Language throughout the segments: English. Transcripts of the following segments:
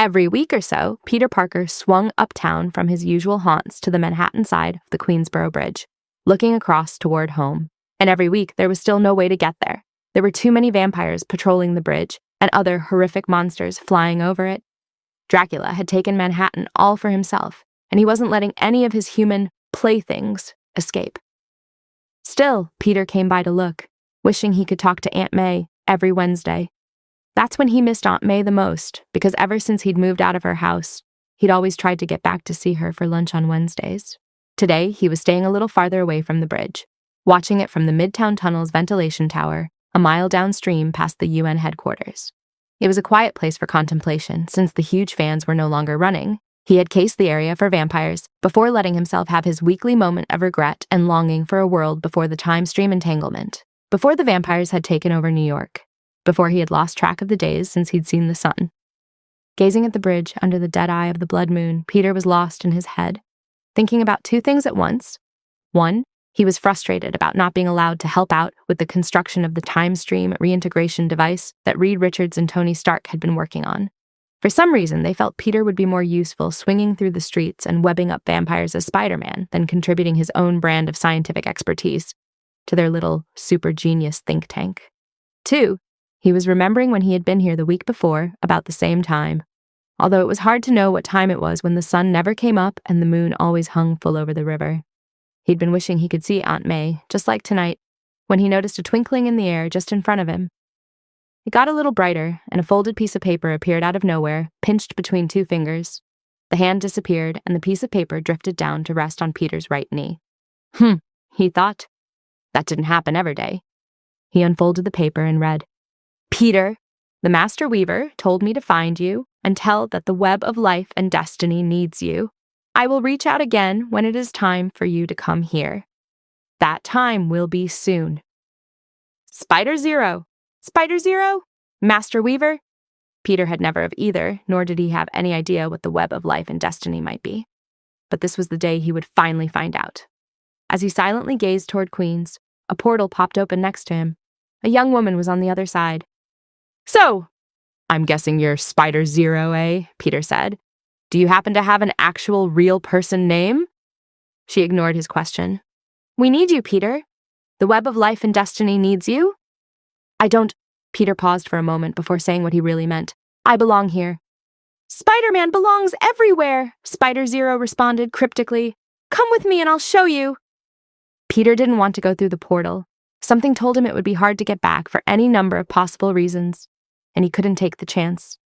Every week or so, Peter Parker swung uptown from his usual haunts to the Manhattan side of the Queensboro Bridge, looking across toward home. And every week, there was still no way to get there. There were too many vampires patrolling the bridge and other horrific monsters flying over it. Dracula had taken Manhattan all for himself, and he wasn't letting any of his human playthings escape. Still, Peter came by to look, wishing he could talk to Aunt May every Wednesday. That's when he missed Aunt May the most, because ever since he'd moved out of her house, he'd always tried to get back to see her for lunch on Wednesdays. Today, he was staying a little farther away from the bridge, watching it from the Midtown Tunnel's ventilation tower, a mile downstream past the UN headquarters. It was a quiet place for contemplation, since the huge fans were no longer running. He had cased the area for vampires before letting himself have his weekly moment of regret and longing for a world before the time stream entanglement, before the vampires had taken over New York, before he had lost track of the days since he'd seen the sun. Gazing at the bridge under the dead eye of the blood moon, Peter was lost in his head, thinking about two things at once. One, he was frustrated about not being allowed to help out with the construction of the time stream reintegration device that Reed Richards and Tony Stark had been working on. For some reason, they felt Peter would be more useful swinging through the streets and webbing up vampires as Spider-Man than contributing his own brand of scientific expertise to their little super genius think tank. Two, he was remembering when he had been here the week before, about the same time, although it was hard to know what time it was when the sun never came up and the moon always hung full over the river. He'd been wishing he could see Aunt May, just like tonight, when he noticed a twinkling in the air just in front of him. It got a little brighter, and a folded piece of paper appeared out of nowhere, pinched between two fingers. The hand disappeared, and the piece of paper drifted down to rest on Peter's right knee. He thought. That didn't happen every day. He unfolded the paper and read, "Peter, the Master Weaver told me to find you and tell that the web of life and destiny needs you. I will reach out again when it is time for you to come here. That time will be soon. Spider Zero. Spider Zero? Master Weaver?" Peter had never of either, nor did he have any idea what the web of life and destiny might be. But this was the day he would finally find out. As he silently gazed toward Queens, a portal popped open next to him. A young woman was on the other side. "So, I'm guessing you're Spider Zero, eh?" Peter said. "Do you happen to have an actual real person name?" She ignored his question. "We need you, Peter. The web of life and destiny needs you." "I don't..." Peter paused for a moment before saying what he really meant. "I belong here." "Spider-Man belongs everywhere," Spider Zero responded cryptically. "Come with me and I'll show you." Peter didn't want to go through the portal. Something told him it would be hard to get back for any number of possible reasons, and he couldn't take the chance.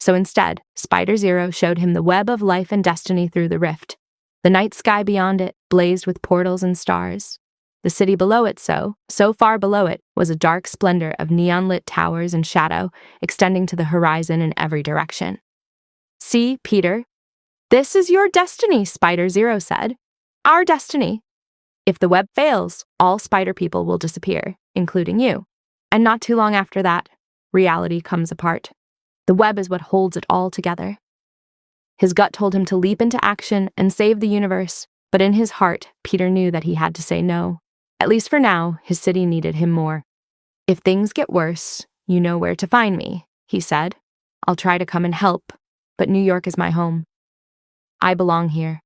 So instead, Spider Zero showed him the web of life and destiny through the rift. The night sky beyond it blazed with portals and stars. The city below it, so far below it, was a dark splendor of neon-lit towers and shadow extending to the horizon in every direction. "See, Peter, this is your destiny," Spider Zero said. "Our destiny. If the web fails, all spider people will disappear, including you. And not too long after that, reality comes apart. The web is what holds it all together." His gut told him to leap into action and save the universe, but in his heart, Peter knew that he had to say no. At least for now, his city needed him more. "If things get worse, you know where to find me," he said. "I'll try to come and help, but New York is my home. I belong here."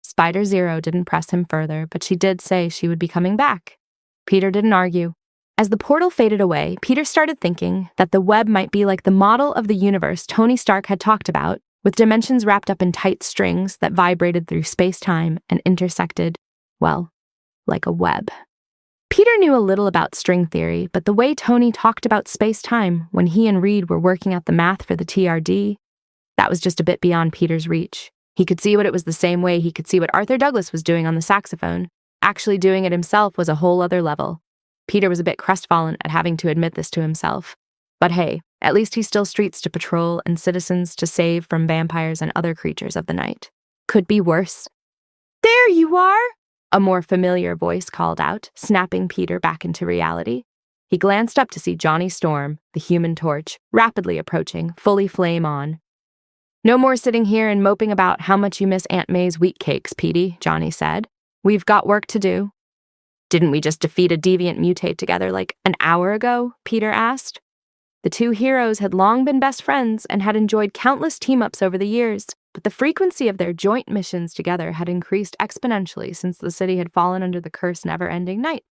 Spider Zero didn't press him further, but she did say she would be coming back. Peter didn't argue. As the portal faded away, Peter started thinking that the web might be like the model of the universe Tony Stark had talked about, with dimensions wrapped up in tight strings that vibrated through space-time and intersected, well, like a web. Peter knew a little about string theory, but the way Tony talked about space-time when he and Reed were working out the math for the TRD, that was just a bit beyond Peter's reach. He could see what it was the same way he could see what Arthur Douglas was doing on the saxophone. Actually doing it himself was a whole other level. Peter was a bit crestfallen at having to admit this to himself. But hey, at least he still streets to patrol and citizens to save from vampires and other creatures of the night. Could be worse. "There you are!" a more familiar voice called out, snapping Peter back into reality. He glanced up to see Johnny Storm, the Human Torch, rapidly approaching, fully flame on. "No more sitting here and moping about how much you miss Aunt May's wheat cakes, Petey," Johnny said. "We've got work to do." "Didn't we just defeat a deviant mutate together like an hour ago?" Peter asked. The two heroes had long been best friends and had enjoyed countless team-ups over the years, but the frequency of their joint missions together had increased exponentially since the city had fallen under the cursed never-ending night.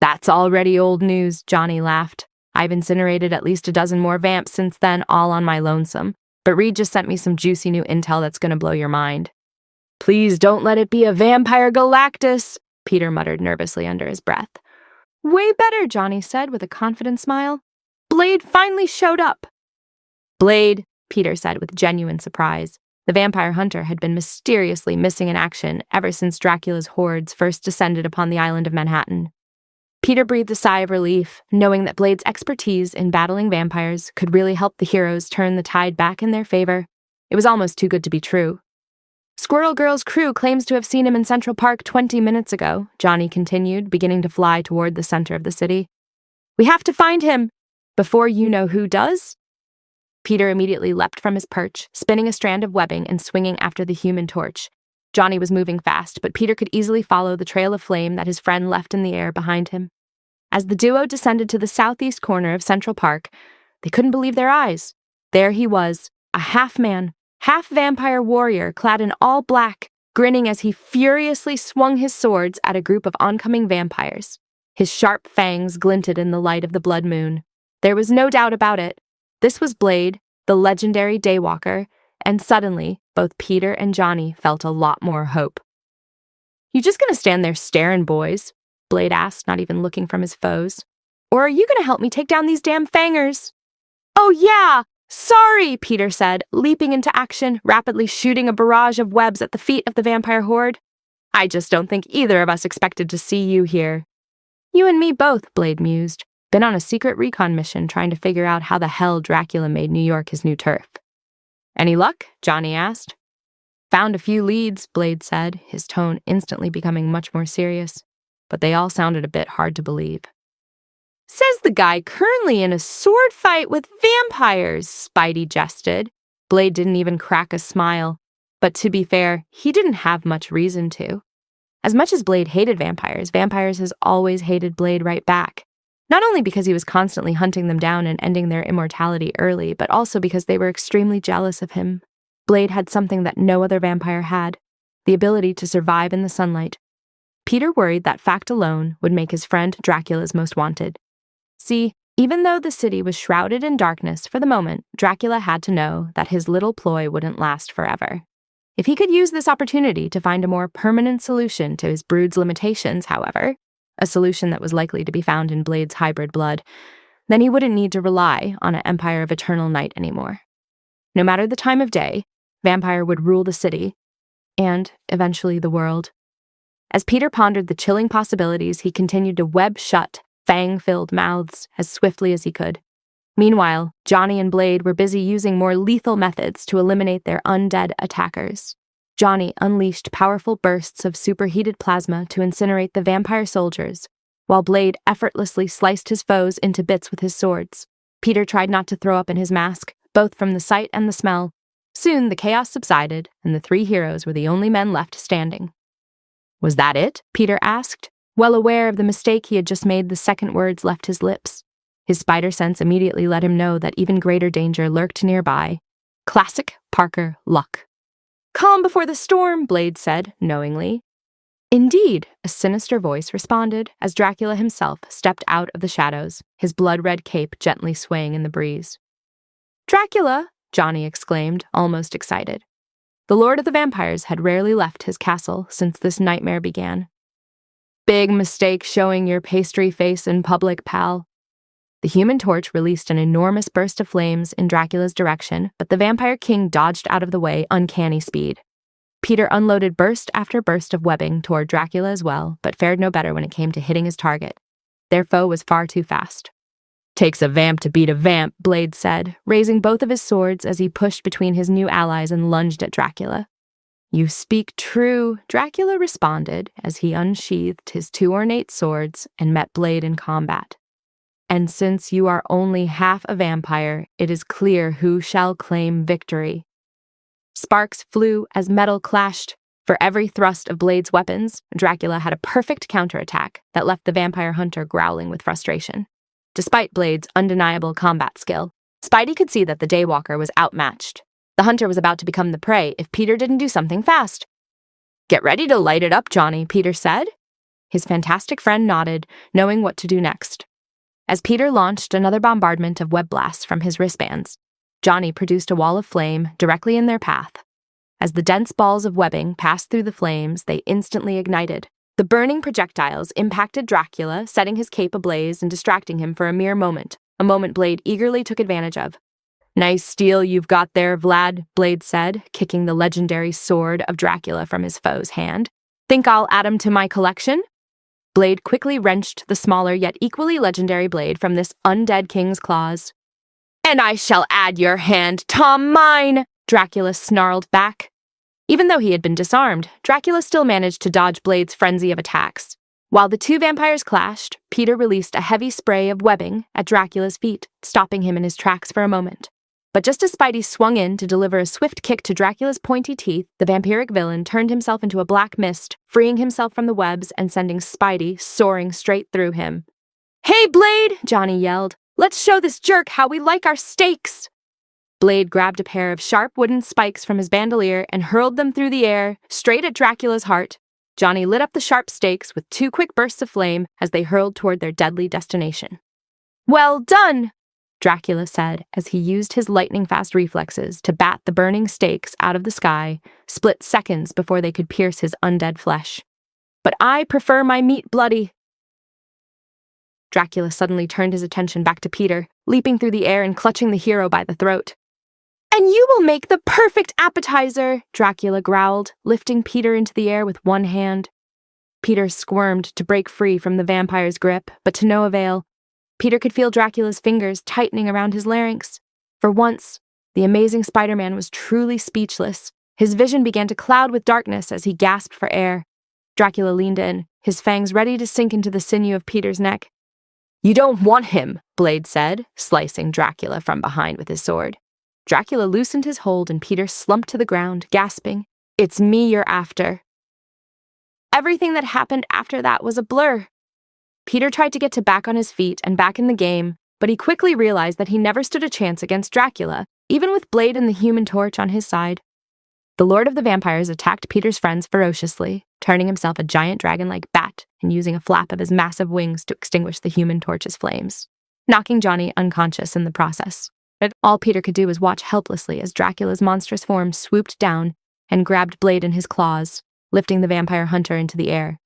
"That's already old news," Johnny laughed. "I've incinerated at least a dozen more vamps since then, all on my lonesome. But Reed just sent me some juicy new intel that's gonna blow your mind." "Please don't let it be a vampire Galactus," Peter muttered nervously under his breath. "Way better," Johnny said with a confident smile. "Blade finally showed up." "Blade," Peter said with genuine surprise. The vampire hunter had been mysteriously missing in action ever since Dracula's hordes first descended upon the island of Manhattan. Peter breathed a sigh of relief, knowing that Blade's expertise in battling vampires could really help the heroes turn the tide back in their favor. It was almost too good to be true. "Squirrel Girl's crew claims to have seen him in Central Park 20 minutes ago," Johnny continued, beginning to fly toward the center of the city. "We have to find him before you know who does." Peter immediately leapt from his perch, spinning a strand of webbing and swinging after the human torch. Johnny was moving fast, but Peter could easily follow the trail of flame that his friend left in the air behind him. As the duo descended to the southeast corner of Central Park, they couldn't believe their eyes. There he was, a half-man, half-vampire warrior clad in all black, grinning as he furiously swung his swords at a group of oncoming vampires. His sharp fangs glinted in the light of the blood moon. There was no doubt about it. This was Blade, the legendary Daywalker, and suddenly, both Peter and Johnny felt a lot more hope. "You just gonna stand there staring, boys?" Blade asked, not even looking from his foes. "Or are you gonna help me take down these damn fangers?" "Oh yeah! Sorry," Peter said, leaping into action, rapidly shooting a barrage of webs at the feet of the vampire horde. "I just don't think either of us expected to see you here." "You and me both," Blade mused. "Been on a secret recon mission trying to figure out how the hell Dracula made New York his new turf." "Any luck?" Johnny asked. "Found a few leads," Blade said, his tone instantly becoming much more serious. "But they all sounded a bit hard to believe." "Says the guy currently in a sword fight with vampires," Spidey jested. Blade didn't even crack a smile. But to be fair, he didn't have much reason to. As much as Blade hated vampires, vampires has always hated Blade right back. Not only because he was constantly hunting them down and ending their immortality early, but also because they were extremely jealous of him. Blade had something that no other vampire had, the ability to survive in the sunlight. Peter worried that fact alone would make his friend Dracula's most wanted. See, even though the city was shrouded in darkness for the moment, Dracula had to know that his little ploy wouldn't last forever. If he could use this opportunity to find a more permanent solution to his brood's limitations, however, a solution that was likely to be found in Blade's hybrid blood, then he wouldn't need to rely on an empire of eternal night anymore. No matter the time of day, Vampire would rule the city, and eventually the world. As Peter pondered the chilling possibilities, he continued to web shut fang-filled mouths as swiftly as he could. Meanwhile, Johnny and Blade were busy using more lethal methods to eliminate their undead attackers. Johnny unleashed powerful bursts of superheated plasma to incinerate the vampire soldiers, while Blade effortlessly sliced his foes into bits with his swords. Peter tried not to throw up in his mask, both from the sight and the smell. Soon the chaos subsided, and the three heroes were the only men left standing. "Was that it?" Peter asked, well aware of the mistake he had just made the second words left his lips. His spider sense immediately let him know that even greater danger lurked nearby. Classic Parker luck. "Calm before the storm," Blade said, knowingly. "Indeed," a sinister voice responded as Dracula himself stepped out of the shadows, his blood-red cape gently swaying in the breeze. "Dracula!" Johnny exclaimed, almost excited. The Lord of the Vampires had rarely left his castle since this nightmare began. "Big mistake showing your pastry face in public, pal." The Human Torch released an enormous burst of flames in Dracula's direction, but the Vampire King dodged out of the way uncanny speed. Peter unloaded burst after burst of webbing toward Dracula as well, but fared no better when it came to hitting his target. Their foe was far too fast. "Takes a vamp to beat a vamp," Blade said, raising both of his swords as he pushed between his new allies and lunged at Dracula. "You speak true," Dracula responded as he unsheathed his two ornate swords and met Blade in combat. "And since you are only half a vampire, it is clear who shall claim victory." Sparks flew as metal clashed. For every thrust of Blade's weapons, Dracula had a perfect counterattack that left the vampire hunter growling with frustration. Despite Blade's undeniable combat skill, Spidey could see that the Daywalker was outmatched. The hunter was about to become the prey if Peter didn't do something fast. "Get ready to light it up, Johnny," Peter said. His fantastic friend nodded, knowing what to do next. As Peter launched another bombardment of web blasts from his wristbands, Johnny produced a wall of flame directly in their path. As the dense balls of webbing passed through the flames, they instantly ignited. The burning projectiles impacted Dracula, setting his cape ablaze and distracting him for a mere moment, a moment Blade eagerly took advantage of. "Nice steel you've got there, Vlad," Blade said, kicking the legendary sword of Dracula from his foe's hand. "Think I'll add 'em to my collection?" Blade quickly wrenched the smaller yet equally legendary blade from this undead king's claws. "And I shall add your hand, Tom mine!" Dracula snarled back. Even though he had been disarmed, Dracula still managed to dodge Blade's frenzy of attacks. While the two vampires clashed, Peter released a heavy spray of webbing at Dracula's feet, stopping him in his tracks for a moment. But just as Spidey swung in to deliver a swift kick to Dracula's pointy teeth, the vampiric villain turned himself into a black mist, freeing himself from the webs and sending Spidey soaring straight through him. "Hey, Blade!" Johnny yelled. "Let's show this jerk how we like our steaks!" Blade grabbed a pair of sharp wooden spikes from his bandolier and hurled them through the air, straight at Dracula's heart. Johnny lit up the sharp stakes with 2 quick bursts of flame as they hurled toward their deadly destination. "Well done!" Dracula said as he used his lightning-fast reflexes to bat the burning stakes out of the sky, split seconds before they could pierce his undead flesh. "But I prefer my meat bloody." Dracula suddenly turned his attention back to Peter, leaping through the air and clutching the hero by the throat. "And you will make the perfect appetizer," Dracula growled, lifting Peter into the air with one hand. Peter squirmed to break free from the vampire's grip, but to no avail. Peter could feel Dracula's fingers tightening around his larynx. For once, the amazing Spider-Man was truly speechless. His vision began to cloud with darkness as he gasped for air. Dracula leaned in, his fangs ready to sink into the sinew of Peter's neck. "You don't want him," Blade said, slicing Dracula from behind with his sword. Dracula loosened his hold and Peter slumped to the ground, gasping, "It's me you're after." Everything that happened after that was a blur. Peter tried to get back on his feet and back in the game, but he quickly realized that he never stood a chance against Dracula, even with Blade and the Human Torch on his side. The Lord of the Vampires attacked Peter's friends ferociously, turning himself a giant dragon-like bat and using a flap of his massive wings to extinguish the Human Torch's flames, knocking Johnny unconscious in the process. All Peter could do was watch helplessly as Dracula's monstrous form swooped down and grabbed Blade in his claws, lifting the vampire hunter into the air.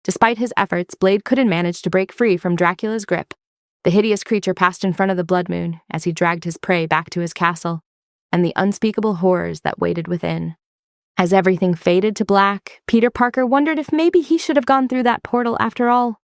Despite his efforts, Blade couldn't manage to break free from Dracula's grip. The hideous creature passed in front of the Blood Moon as he dragged his prey back to his castle, and the unspeakable horrors that waited within. As everything faded to black, Peter Parker wondered if maybe he should have gone through that portal after all.